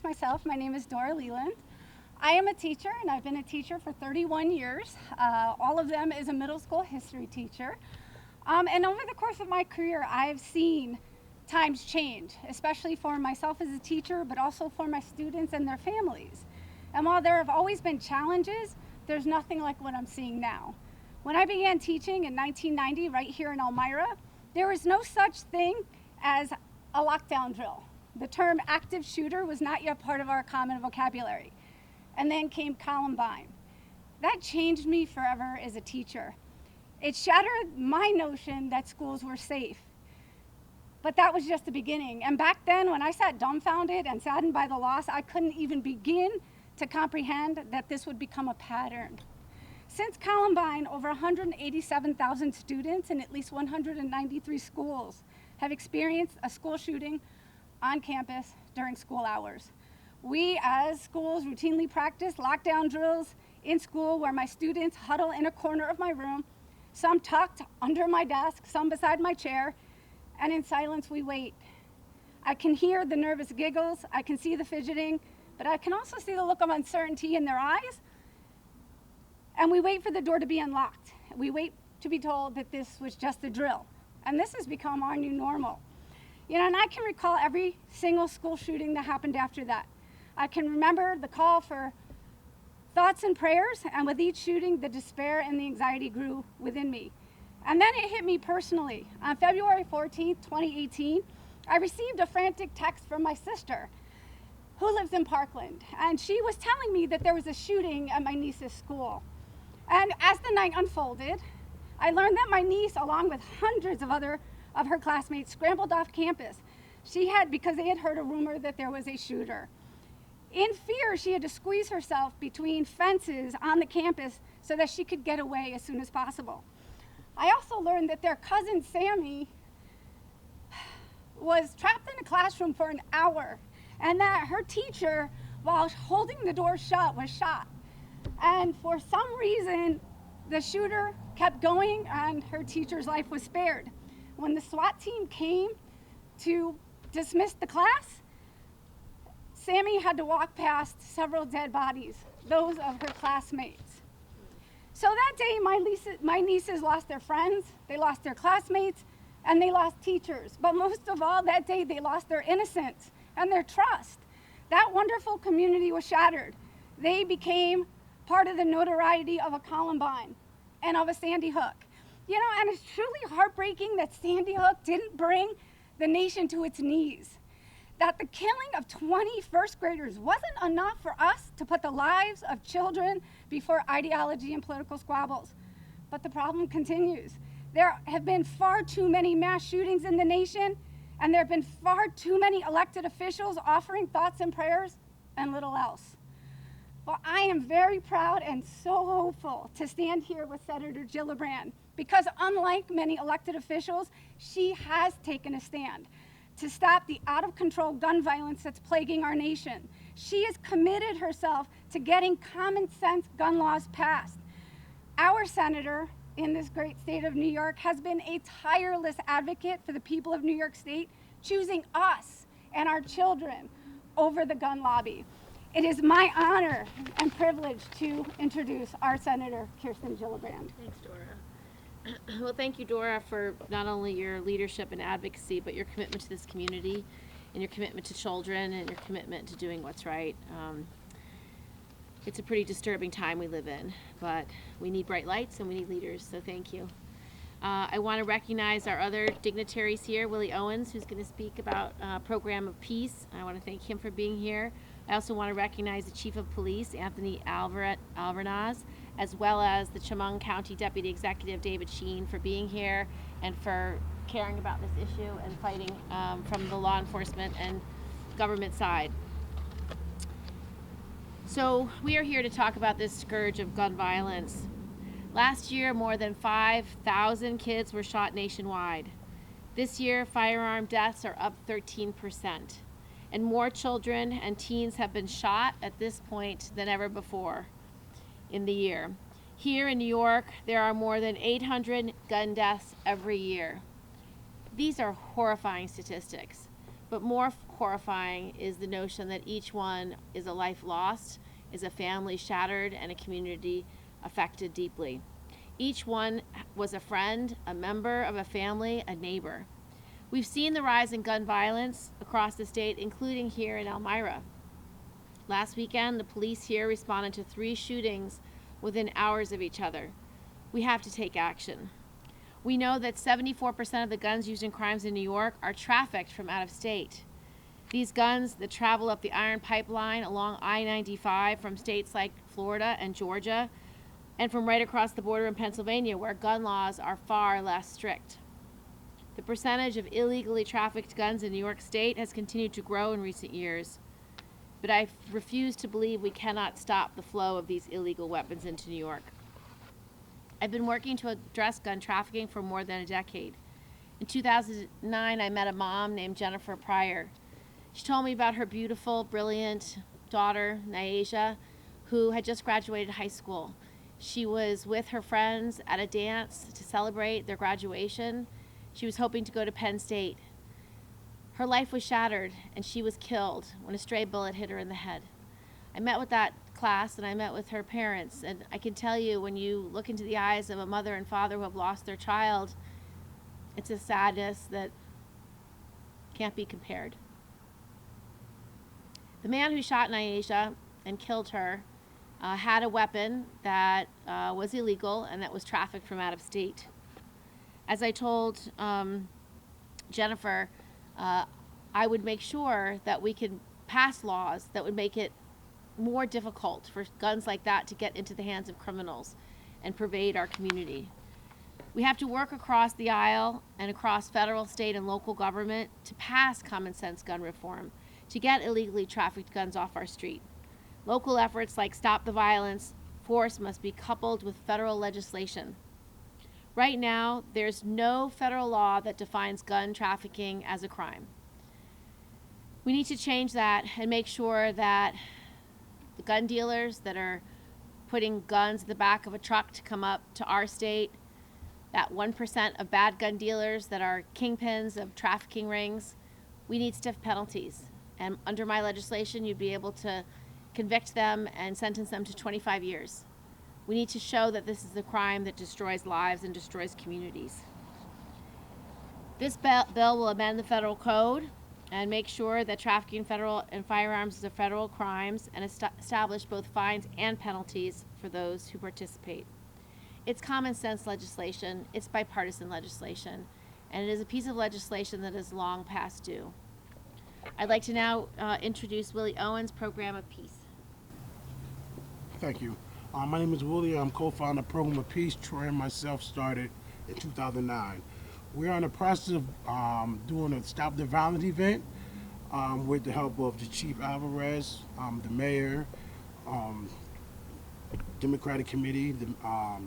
Myself, my name is Dora Leland. I am a teacher, and I've been a teacher for 31 years. All of them as a middle school history teacher. And over the course of my career, I've seen times change, especially for myself as a teacher, but also for my students and their families. And while there have always been challenges, there's nothing like what I'm seeing now. When I began teaching in 1990 right here in Elmira, there was no such thing as a lockdown drill. The term active shooter was not yet part of our common vocabulary. And then came Columbine. That changed me forever as a teacher. It shattered my notion that schools were safe. But that was just the beginning. And back then, when I sat dumbfounded and saddened by the loss, I couldn't even begin to comprehend that this would become a pattern. Since Columbine, over 187,000 students in at least 193 schools have experienced a school shooting on campus during school hours. We as schools routinely practice lockdown drills in school where my students huddle in a corner of my room, some tucked under my desk, some beside my chair, and in silence we wait. I can hear the nervous giggles, I can see the fidgeting, but I can also see the look of uncertainty in their eyes, and we wait for the door to be unlocked. We wait to be told that this was just a drill, and this has become our new normal. And I can recall every single school shooting that happened after that. I can remember the call for thoughts and prayers, and with each shooting, the despair and the anxiety grew within me. And then it hit me personally. On February 14th, 2018, I received a frantic text from my sister, who lives in Parkland, and she was telling me that there was a shooting at my niece's school. And as the night unfolded, I learned that my niece, along with hundreds of her classmates, scrambled off campus. Because they had heard a rumor that there was a shooter. In fear, she had to squeeze herself between fences on the campus so that she could get away as soon as possible. I also learned that their cousin Sammy was trapped in a classroom for an hour, and that her teacher, while holding the door shut, was shot. And for some reason, the shooter kept going and her teacher's life was spared. When the SWAT team came to dismiss the class, Sammy had to walk past several dead bodies, those of her classmates. So that day, my nieces lost their friends, they lost their classmates, and they lost teachers. But most of all, that day, they lost their innocence and their trust. That wonderful community was shattered. They became part of the notoriety of a Columbine and of a Sandy Hook. And it's truly heartbreaking that Sandy Hook didn't bring the nation to its knees. That the killing of 20 first graders wasn't enough for us to put the lives of children before ideology and political squabbles. But the problem continues. There have been far too many mass shootings in the nation, and there have been far too many elected officials offering thoughts and prayers and little else. Well, I am very proud and so hopeful to stand here with Senator Gillibrand, because unlike many elected officials, she has taken a stand to stop the out-of-control gun violence that's plaguing our nation. She has committed herself to getting common sense gun laws passed. Our senator in this great state of New York has been a tireless advocate for the people of New York State, choosing us and our children over the gun lobby. It is my honor and privilege to introduce our Senator, Kirsten Gillibrand. Thanks, Dora. Well, thank you, Dora, for not only your leadership and advocacy, but your commitment to this community and your commitment to children and your commitment to doing what's right. It's a pretty disturbing time we live in, but we need bright lights and we need leaders, so thank you. I want to recognize our other dignitaries here, Willie Owens, who's going to speak about Program of Peace. I want to thank him for being here. I also want to recognize the Chief of Police, Anthony Alvarez, as well as the Chemung County Deputy Executive, David Sheen, for being here and for caring about this issue and fighting from the law enforcement and government side. So we are here to talk about this scourge of gun violence. Last year, more than 5,000 kids were shot nationwide. This year, firearm deaths are up 13%. And more children and teens have been shot at this point than ever before in the year. Here in New York, there are more than 800 gun deaths every year. These are horrifying statistics, but more horrifying is the notion that each one is a life lost, is a family shattered, and a community affected deeply. Each one was a friend, a member of a family, a neighbor. We've seen the rise in gun violence across the state, including here in Elmira. Last weekend, the police here responded to 3 shootings within hours of each other. We have to take action. We know that 74% of the guns used in crimes in New York are trafficked from out of state. These guns that travel up the iron pipeline along I-95 from states like Florida and Georgia, and from right across the border in Pennsylvania, where gun laws are far less strict. The percentage of illegally trafficked guns in New York State has continued to grow in recent years, but I refuse to believe we cannot stop the flow of these illegal weapons into New York. I've been working to address gun trafficking for more than a decade. In 2009, I met a mom named Jennifer Pryor. She told me about her beautiful, brilliant daughter, Nyasia, who had just graduated high school. She was with her friends at a dance to celebrate their graduation. She was hoping to go to Penn State. Her life was shattered, and she was killed when a stray bullet hit her in the head. I met with that class, and I met with her parents, and I can tell you, when you look into the eyes of a mother and father who have lost their child, it's a sadness that can't be compared. The man who shot Nyasia and killed her had a weapon that was illegal and that was trafficked from out of state. As I told Jennifer, I would make sure that we could pass laws that would make it more difficult for guns like that to get into the hands of criminals and pervade our community. We have to work across the aisle and across federal, state, and local government to pass common sense gun reform, to get illegally trafficked guns off our street. Local efforts like Stop the Violence Force must be coupled with federal legislation. Right now, there's no federal law that defines gun trafficking as a crime. We need to change that and make sure that the gun dealers that are putting guns in the back of a truck to come up to our state, that 1% of bad gun dealers that are kingpins of trafficking rings, we need stiff penalties. And under my legislation, you'd be able to convict them and sentence them to 25 years. We need to show that this is a crime that destroys lives and destroys communities. This bill will amend the federal code and make sure that trafficking federal and firearms is a federal crimes and establish both fines and penalties for those who participate. It's common sense legislation, it's bipartisan legislation, and it is a piece of legislation that is long past due. I'd like to now introduce Willie Owens, Program of Peace. Thank you. My name is Willie. I'm co-founder of Program of Peace. Troy and myself started in 2009. We're in the process of doing a Stop the Violence event with the help of the Chief Alvarez, the mayor, Democratic Committee, the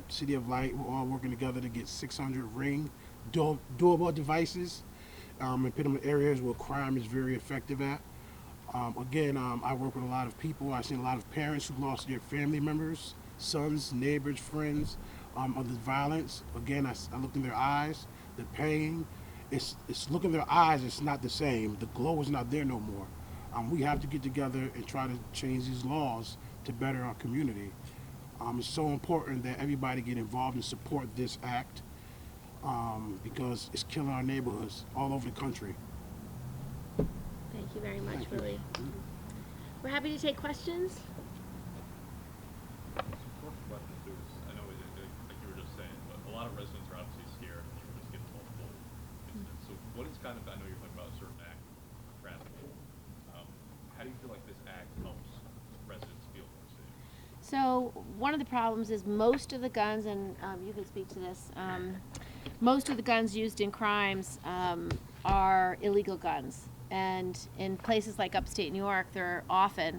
City of Light. We're all working together to get 600 Ring doorbell devices and put them in areas where crime is very effective at. I work with a lot of people. I've seen a lot of parents who lost their family members, sons, neighbors, friends, of the violence. Again, I looked in their eyes, the pain. It's look in their eyes, it's not the same. The glow is not there no more. We have to get together and try to change these laws to better our community. It's so important that everybody get involved and support this act because it's killing our neighborhoods all over the country. Thank you very much, Thank you. Willie. We're happy to take questions. I know, like you were just saying, but a lot of residents are obviously scared and you're just getting multiple incidents. So what is kind of, I know you're talking about a certain act of trafficking. How do you feel like this act helps residents feel more safe? So one of the problems is most of the guns, and you can speak to this, most of the guns used in crimes are illegal guns. And in places like upstate New York, they're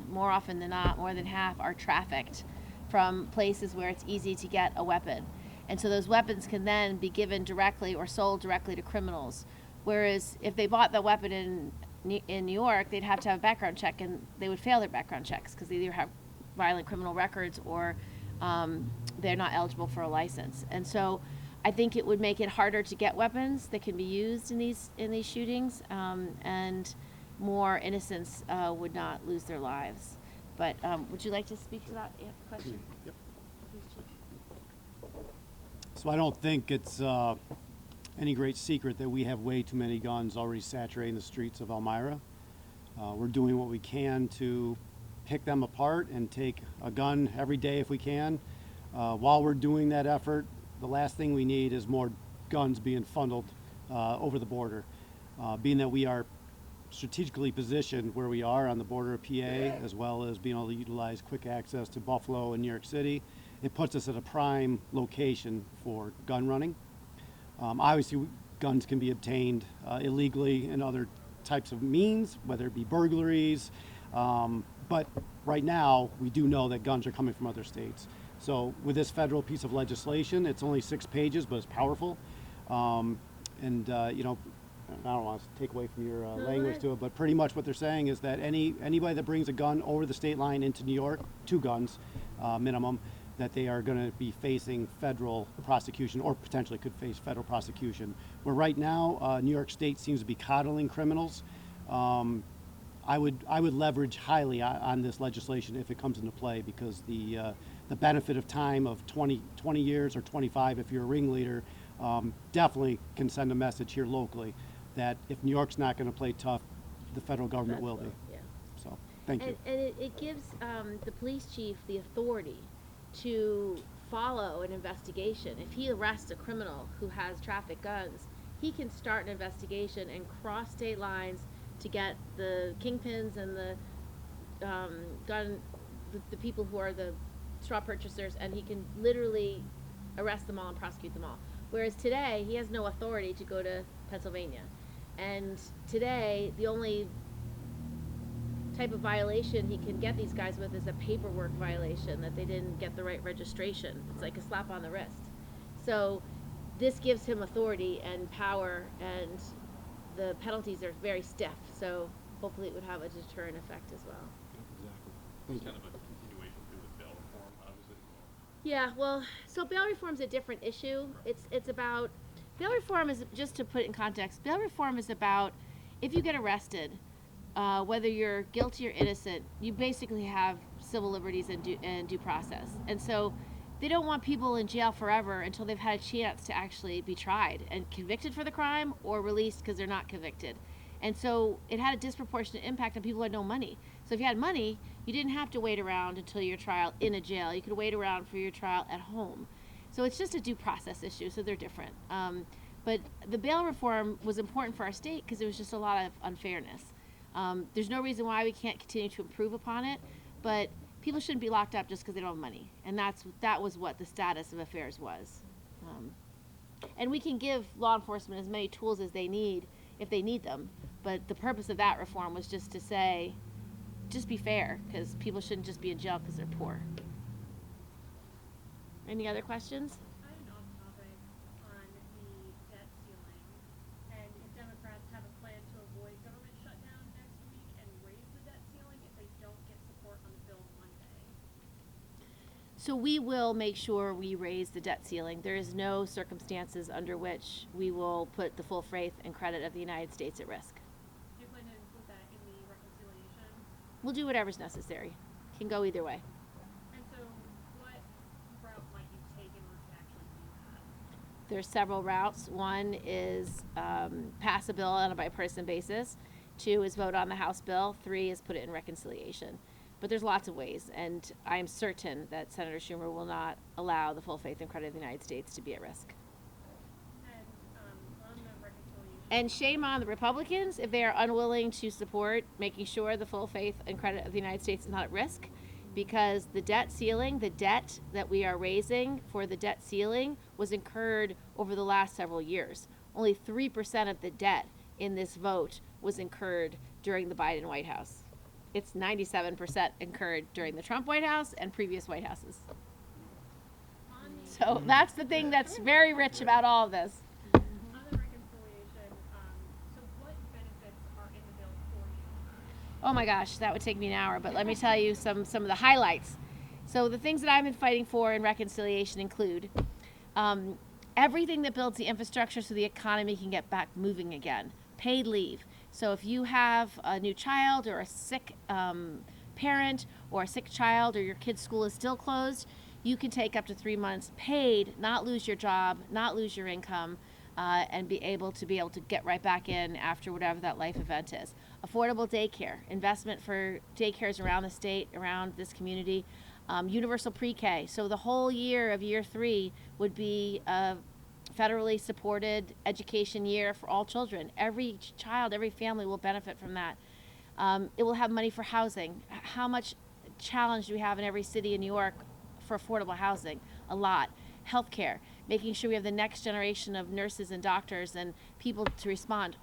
more often than not, more than half are trafficked from places where it's easy to get a weapon. And so those weapons can then be given directly or sold directly to criminals. Whereas if they bought the weapon in New York, they'd have to have a background check, and they would fail their background checks because they either have violent criminal records or they're not eligible for a license. And so I think it would make it harder to get weapons that can be used in these shootings, and more innocents would not lose their lives. But would you like to speak to that question? Yep. Please, Chief. So I don't think it's any great secret that we have way too many guns already saturating the streets of Elmira. We're doing what we can to pick them apart and take a gun every day if we can. While we're doing that effort, the last thing we need is more guns being funneled over the border. Being that we are strategically positioned where we are on the border of PA, as well as being able to utilize quick access to Buffalo and New York City, it puts us at a prime location for gun running. Obviously, guns can be obtained illegally in other types of means, whether it be burglaries, but right now we do know that guns are coming from other states. So with this federal piece of legislation, it's only 6 pages, but it's powerful. You know, I don't want to take away from your language to it, but pretty much what they're saying is that anybody that brings a gun over the state line into New York, 2 guns minimum, that they are going to be facing federal prosecution or potentially could face federal prosecution. Where right now, New York State seems to be coddling criminals. I would leverage highly on this legislation if it comes into play, because the benefit of time of 20 years or 25 if you're a ringleader definitely can send a message here locally that if New York's not going to play tough, the federal government will be. Yeah. So, thank you. And it gives the police chief the authority to follow an investigation. If he arrests a criminal who has traffic guns, he can start an investigation and cross state lines to get the kingpins and the people who are the straw purchasers, and he can literally arrest them all and prosecute them all. Whereas today, he has no authority to go to Pennsylvania. And today, the only type of violation he can get these guys with is a paperwork violation, that they didn't get the right registration. It's like a slap on the wrist. So this gives him authority and power, and the penalties are very stiff. So hopefully it would have a deterrent effect as well. Exactly. It's kind of a continuation through with bail reform, obviously. Yeah, well, so bail reform is a different issue. It's about, bail reform is, just to put it in context, bail reform is about if you get arrested, whether you're guilty or innocent, you basically have civil liberties and due process. And so they don't want people in jail forever until they've had a chance to actually be tried and convicted for the crime or released because they're not convicted. And so it had a disproportionate impact on people who had no money. So if you had money, you didn't have to wait around until your trial in a jail. You could wait around for your trial at home. So it's just a due process issue, so they're different. But the bail reform was important for our state because there was just a lot of unfairness. There's no reason why we can't continue to improve upon it, but people shouldn't be locked up just because they don't have money. And that was what the status of affairs was. And we can give law enforcement as many tools as they need if they need them. But the purpose of that reform was just to say, just be fair, because people shouldn't just be in jail because they're poor. Any other questions? I have an off-topic on the debt ceiling, and if Democrats have a plan to avoid government shutdown next week and raise the debt ceiling if they don't get support on the bill Monday. So we will make sure we raise the debt ceiling. There is no circumstances under which we will put the full faith and credit of the United States at risk. Do you plan to include that in the reconciliation? We'll do whatever's necessary. Can go either way. And so what route might you take in order to actually do that? There's several routes. One is pass a bill on a bipartisan basis. 2 is vote on the House bill. 3 is put it in reconciliation. But there's lots of ways, and I'm certain that Senator Schumer will not allow the full faith and credit of the United States to be at risk. And on the reconciliation, And shame on the Republicans if they are unwilling to support making sure the full faith and credit of the United States is not at risk, because the debt ceiling, the debt that we are raising for the debt ceiling was incurred over the last several years. Only 3% of the debt in this vote was incurred during the Biden White House. It's 97% incurred during the Trump White House and previous White Houses. on the So that's the thing that's very rich about all of this. on the reconciliation, so what benefits are in the bill for you? Oh my gosh, that would take me an hour, but let me tell you some of the highlights. So the things that I've been fighting for in reconciliation include everything that builds the infrastructure so the economy can get back moving again. Paid leave. So if you have a new child or a sick parent or a sick child, or your kid's school is still closed, you can take up to 3 months paid, not lose your job, not lose your income, and be able to get right back in after whatever that life event is. Affordable daycare, investment for daycares around the state, around this community. Universal pre-K, so the whole year of year 3 would be a federally supported education year for all children. Every child, every family will benefit from that. It will have money for housing. How much challenge do we have in every city in New York for affordable housing? A lot. Healthcare, making sure we have the next generation of nurses and doctors and people to respond.